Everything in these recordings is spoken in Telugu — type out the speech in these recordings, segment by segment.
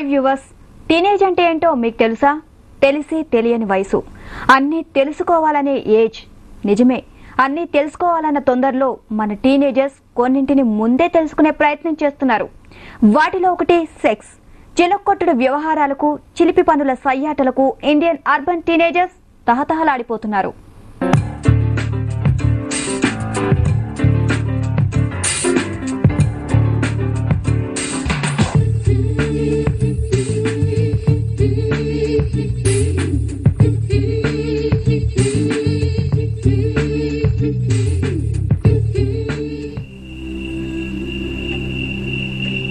హాయ్ వ్యూవర్స్, టీనేజ్ అంటే ఏంటో మీకు తెలుసా? తెలిసి తెలియని వయసు, అన్నీ తెలుసుకోవాలనే ఏజ్. నిజమే, అన్నీ తెలుసుకోవాలన్న తొందరలో మన టీనేజర్స్ కొన్నింటిని ముందే తెలుసుకునే ప్రయత్నం చేస్తున్నారు. వాటిలో ఒకటి సెక్స్. చిలక్కొట్టుడు వ్యవహారాలకు, చిలిపి పనుల సయ్యాటలకు ఇండియన్ అర్బన్ టీనేజర్స్ తహతహలాడిపోతున్నారు.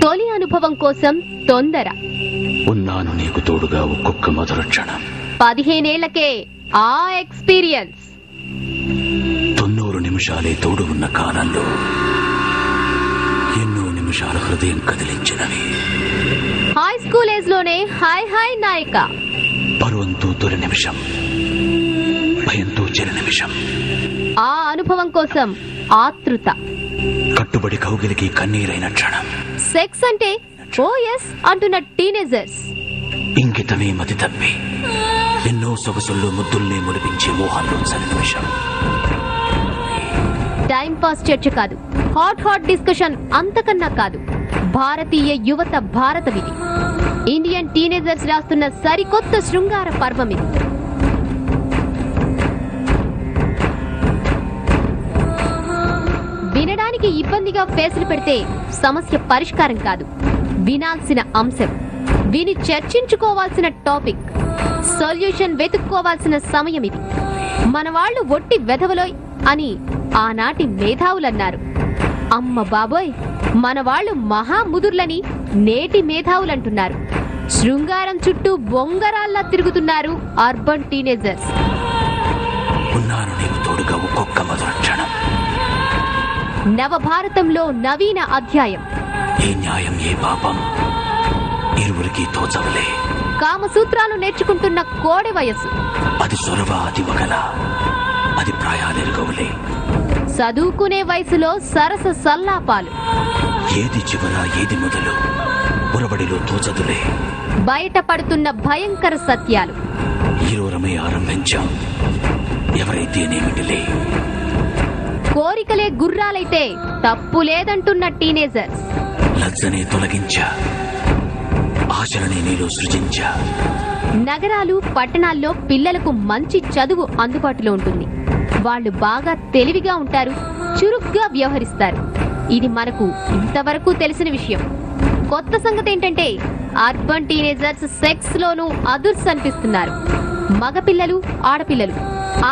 తొలి అనుభవం కోసం తొందర. ఉన్నాను నీకు తోడుగా ఒక్కొక్క మధుర క్షణం. 15 ఏళ్లకే ఆ ఎక్స్పీరియన్స్. 90 నిమిషాలే తోడు ఉన్న కాలంలో ఎన్నో నిమిషాల హృదయం కదిలించినవి. హై స్కూల్ ఏజ్ లోనే హాయ్ హాయ్ నాయక. పరువంతో తొలి నిమిషం, భయంతో చిరు నిమిషం. ఆ అనుభవం కోసం ఆతృత. కట్టుబడి కౌగిలికి కన్నీరైన క్షణం. సెక్స్ అంటే ఓఎస్ అంటున్న టీనేజర్స్. ఇంకితమే మతి తప్పి ఎన్నో సొగసుల్లో ముద్దుల్నే ముడిపించే మోహాల్లో చలి నిమిషం. టైం పాస్ చర్చ కాదు, హాట్ డిస్కషన్ అంతకన్నా కాదు. భారతీయ యువత భారత విధి. ఇండియన్ టీనేజర్స్ రాస్తున్న సరికొత్త శృంగార పర్వం ఇది. వినడానికి ఇబ్బందిగా ఫేసులు పెడితే సమస్య పరిష్కారం కాదు, వినాల్సిన అంశం. విని చర్చించుకోవాల్సిన టాపిక్. సొల్యూషన్ వెతుక్కోవాల్సిన సమయం ఇది. మన వాళ్ళు ఒట్టి వెధవలోయ్ అని ఆనాటి మేధావులన్నారు. అమ్మ బాబోయ్, మన వాళ్ళు మహాముదుర్లని నేటి మేధావులంటున్నారు. శృంగారం చుట్టూ బొంగరాల్లా తిరుగుతున్నారు అర్బన్ టీనేజర్స్. ఉన్నాను నీకు తోడుగా ఒక్కొక్క మధుర క్షణం. నవభారతంలో నవీన అధ్యాయం. ఏ న్యాయం ఏ పాపం ఇరువురికి తోచవలే. కామసూత్రాలు నేర్చుకుంటున్న కోడె వయస్సు. అది సొరవ, అది వగల, అది ప్రాయాలెరుగవులే. చదువుకునే వయసులో సరస సల్లాపాలు. ఏది చివర ఏది మొదలు ఉరబడిలో తోచదులే. బయటపడుతున్న భయంకర సత్యాలు. ఈరోరమే ఆరంభించాం, ఎవరైతేనేమిటిలే. కోరికలే గుర్రాలైతే తప్పు లేదంటున్న టీనేజర్స్. లజ్జనే తొలగించా, ఆశలనే నీలో సృజించా. నగరాలు, పట్టణాల్లో పిల్లలకు మంచి చదువు అందుబాటులో ఉంటుంది. వాళ్ళు బాగా తెలివిగా ఉంటారు, చురుగ్గా వ్యవహరిస్తారు. ఇది మనకు ఇంతవరకు తెలిసిన విషయం. కొత్త సంగతి ఏంటంటే అర్బన్ టీనేజర్స్ సెక్స్ లోనూ అదుర్స్ అనిపిస్తున్నారు. మగపిల్లలు, ఆడపిల్లలు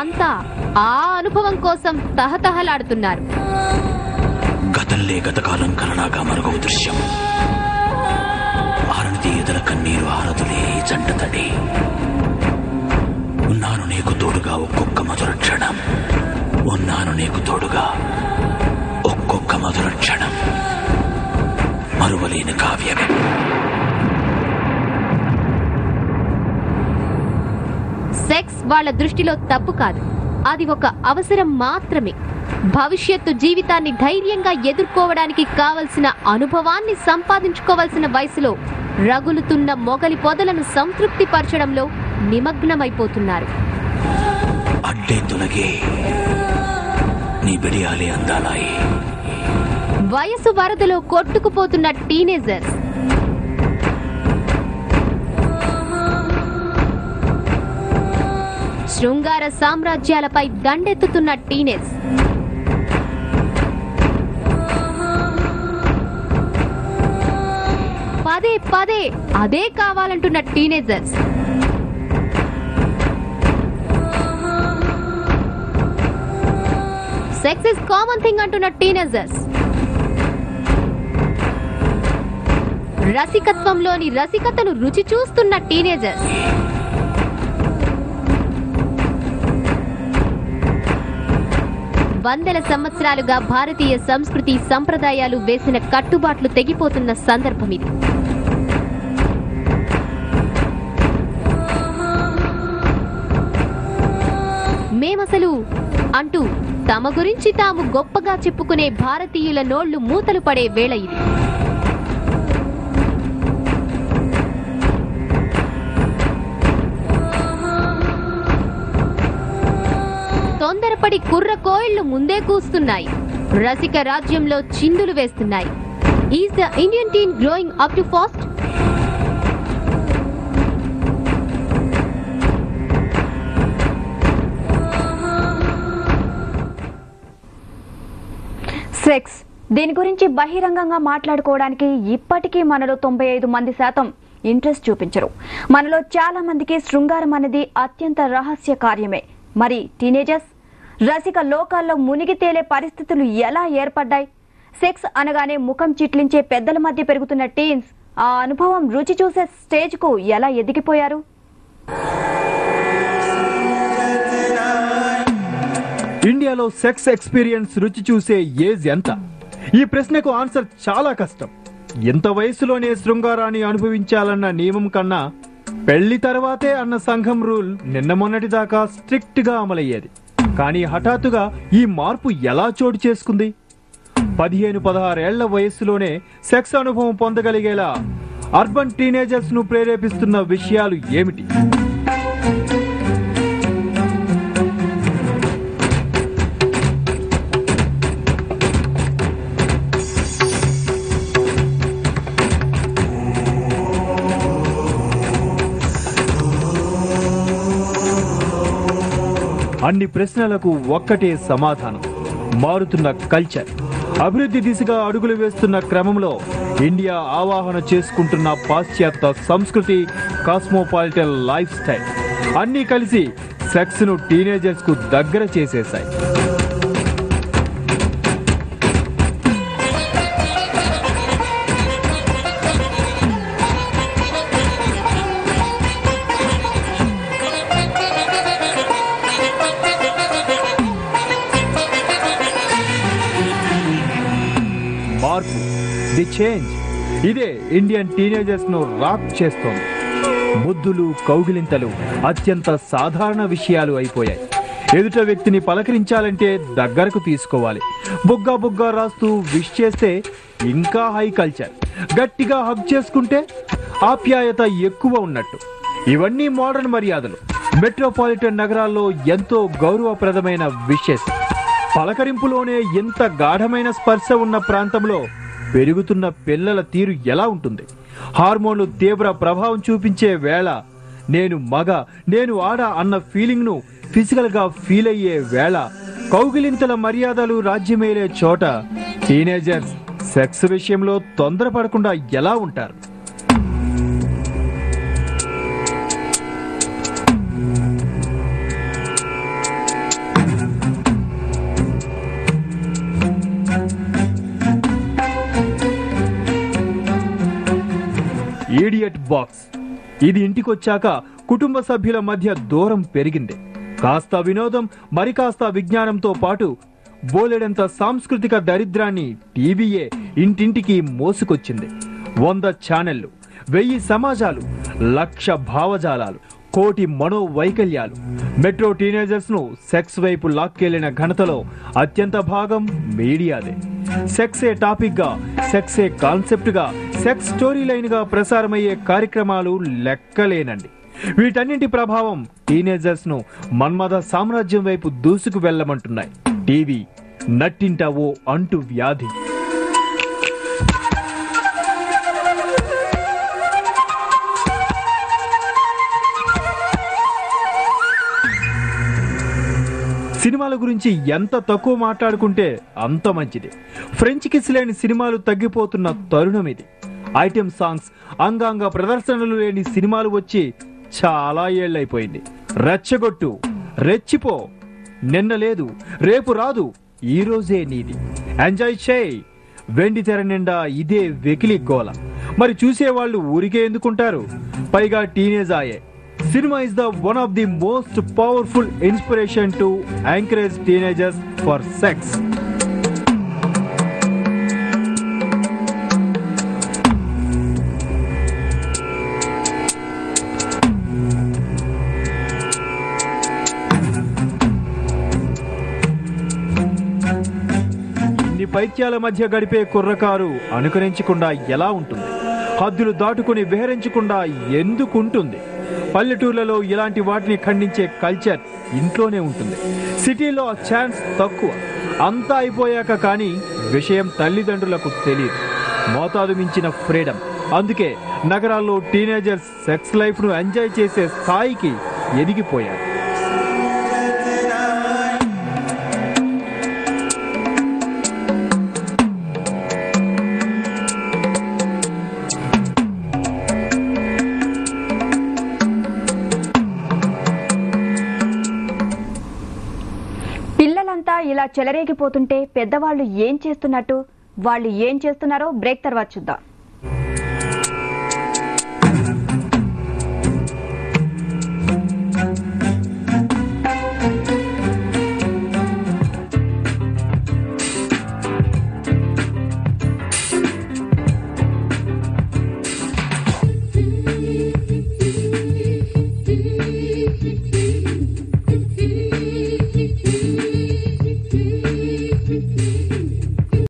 అంతా ఆ అనుభవం కోసం తహతహలాడుతున్నారు. గతంలే గతకాలం కలలాగా మరొక దృశ్యం. ఆరణితి ఎదల కన్నీరు ఆరదులే జంట తడి. ఉన్నాను నీకు తోడుగా ఒక్కొక్క మధుర క్షణం. ఉన్నాను నీకు తోడుగా ఒక్కొక్క మధుర క్షణం. మరువలేని కావ్యమే. సెక్స్ వాళ్ళ దృష్టిలో తప్పు కాదు, అది ఒక అవసరం మాత్రమే. భవిష్యత్తు జీవితాన్ని ధైర్యంగా ఎదుర్కోవడానికి కావలసిన అనుభవాన్ని సంపాదించుకోవాల్సిన వయసులో రగులుతున్న మొగలి పొదలను సంతృప్తి పరచడంలో నిమగ్నమైపోతున్నారు. అడ్డే తొలగే నీ బిడియాలే అందాలాయి. వయసు వరదలో కొట్టుకుపోతున్న టీనేజర్స్. శృంగార సామ్రాజ్యాలపై దండెత్తుతున్న టీనేజ్. పదే పదే అదే కావాలంటున్న teenagers. Sex is common thing అంటున్న టీనేజర్స్. రసికత్వంలోని రసికతను రుచి చూస్తున్న టీనేజర్స్. వందల సంవత్సరాలుగా భారతీయ సంస్కృతి సంప్రదాయాలు వేసిన కట్టుబాట్లు తెగిపోతున్న సందర్భం ఇది. మేమసలు అంటూ తమ గురించి తాము గొప్పగా చెప్పుకునే భారతీయుల నోళ్లు మూతలు పడే వేళ ఇది. ఇక్కడి కుర్ర కోయిళ్లు ముందే కూస్తున్నాయి. రసిక రాజ్యంలో చిందులు వేస్తున్నాయి. Is the Indian team growing up to fast? Sex, దీని గురించి బహిరంగంగా మాట్లాడుకోవడానికి ఇప్పటికీ మనలో 95% ఇంట్రెస్ట్ చూపించరు. మనలో చాలా మందికి శృంగారం అనేది అత్యంత రహస్య కార్యమే. మరి టీనేజర్స్ రసిక లోకాల్లో మునిగి తేలే పరిస్థితులు ఎలా ఏర్పడ్డాయి? సెక్స్ అనగానే ముఖం చిట్లించే పెద్దల మధ్య పెరుగుతున్న టీన్స్ ఆ అనుభవం రుచి చూసే స్టేజ్ కు ఎలా ఎదిగిపోయారు? ఇండియాలో సెక్స్ ఎక్స్పీరియన్స్ రుచి చూసే ఏజ్ ఎంత? ఈ ప్రశ్నకు ఆన్సర్ చాలా కష్టం. ఎంత వయసులోనే శృంగారాన్ని అనుభవించాలన్న నియమం కన్నా పెళ్లి తర్వాతే అన్న సంఘం రూల్ నిన్న మొన్నటి దాకా స్ట్రిక్ట్ గా అమలయ్యేది. కానీ హఠాత్తుగా ఈ మార్పు ఎలా చోటు చేసుకుంది? 15-16 ఏళ్ల వయస్సులోనే సెక్స్ అనుభవం పొందగలిగేలా అర్బన్ టీనేజర్స్ ను ప్రేరేపిస్తున్న విషయాలు ఏమిటి? అన్ని ప్రశ్నలకు ఒక్కటే సమాధానం: మారుతున్న కల్చర్. అభివృద్ధి దిశగా అడుగులు వేస్తున్న క్రమంలో ఇండియా ఆవాహన చేసుకుంటున్న పాశ్చాత్య సంస్కృతి, కాస్మోపాలిటన్ లైఫ్ స్టైల్ అన్నీ కలిసి సెక్స్ ను టీనేజర్స్ కు దగ్గర చేసేశాయి. మార్పు, ది చేంజ్, ఇదే ఇండియన్ టీనేజర్స్ ను రాక్ చేస్తోంది. ముద్దులు, కౌగిలింతలు అత్యంత సాధారణ విషయాలు అయిపోయాయి. ఎదుట వ్యక్తిని పలకరించాలంటే దగ్గరకు తీసుకోవాలి. బుగ్గా బుగ్గా రాస్తూ విష్ చేస్తే ఇంకా హై కల్చర్. గట్టిగా హగ్ చేసుకుంటే ఆప్యాయత ఎక్కువ ఉన్నట్టు. ఇవన్నీ మోడర్న్ మర్యాదలు. మెట్రోపాలిటన్ నగరాల్లో ఎంతో గౌరవప్రదమైన విషెస్. పలకరింపులోనే ఇంత గాఢమైన స్పర్శ ఉన్న ప్రాంతంలో పెరుగుతున్న పిల్లల తీరు ఎలా ఉంటుంది? హార్మోన్లు తీవ్ర ప్రభావం చూపించే వేళ, నేను మగ, నేను ఆడ అన్న ఫీలింగ్ ను ఫిజికల్ గా ఫీల్ అయ్యే వేళ, కౌగిలింతల మర్యాదలు రాజ్యమేలే చోట టీనేజర్స్ సెక్స్ విషయంలో తొందరపడకుండా ఎలా ఉంటారు? Idiot box. ఇది ఇంటికొచ్చాక కుటుంబ సభ్యుల మధ్య దూరం పెరిగింది. కాస్త వినోదం, మరి కాస్త విజ్ఞానంతో పాటు బోలెడంత సాంస్కృతిక దరిద్రాన్ని టీవీయే ఇంటింటికి మోసుకొచ్చింది. 100 ఛానళ్లు, 1000 సమాజాలు, 1,00,000 భావజాలాలు, 1,00,000 మనోవైకల్యాలు. మెట్రో టీనేజర్స్ ను సెక్స్ వైపు లాక్కెళ్లిన ఘనతలో అత్యంత భాగం మీడియాదే. సెక్సే టాపిక్ గా, సెక్సే కాన్సెప్ట్ గా, సెక్స్ స్టోరీ లైన్ గా ప్రసారమయ్యే కార్యక్రమాలు లెక్కలేనండి. వీటన్నింటి ప్రభావం టీనేజర్స్ ను మన్మథ సామ్రాజ్యం వైపు దూసుకు వెళ్లమంటున్నాయి. టీవీ నట్టింట ఓ అంటు వ్యాధి. సినిమాల గురించి ఎంత తక్కువ మాట్లాడుకుంటే అంత మంచిది. ఫ్రెంచ్ కిస్ లేని సినిమాలు తగ్గిపోతున్న తరుణం ఇది. ఐటెం సాంగ్స్, అంగాంగ ప్రదర్శనలు లేని సినిమాలు వచ్చి చాలా ఏళ్లైపోయింది. రెచ్చగొట్టు, రెచ్చిపో, నిన్న లేదు, రేపు రాదు, ఈ రోజే నీది, ఎంజాయ్ చేయి, వెండి తెర నిండా ఇదే వెకిలి గోల. మరి చూసేవాళ్ళు ఊరికే ఎందుకుంటారు? పైగా teenage Aaye. Cinema is the one of the most powerful inspiration to encourage teenagers for sex. ఇన్ని పైత్యాల మధ్య గడిపే కుర్రకారు అనుకరించకుండా ఎలా ఉంటుంది? హద్దులు దాటుకుని విహరించకుండా ఎందుకుంటుంది? పల్లెటూర్లలో ఇలాంటి వాటిని ఖండించే కల్చర్ ఇంట్లోనే ఉంటుంది. సిటీలో ఆ ఛాన్స్ తక్కువ. అంతా అయిపోయాక కానీ విషయం తల్లిదండ్రులకు తెలియదు. మోతాదు మించిన ఫ్రీడమ్. అందుకే నగరాల్లో టీనేజర్స్ సెక్స్ లైఫ్ను ఎంజాయ్ చేసే స్థాయికి ఎదిగిపోయారు. పిల్లలంతా ఇలా చెలరేగిపోతుంటే పెద్దవాళ్ళు ఏం చేస్తున్నట్టు? వాళ్ళు ఏం చేస్తున్నారో బ్రేక్ తర్వాత చూద్దాం.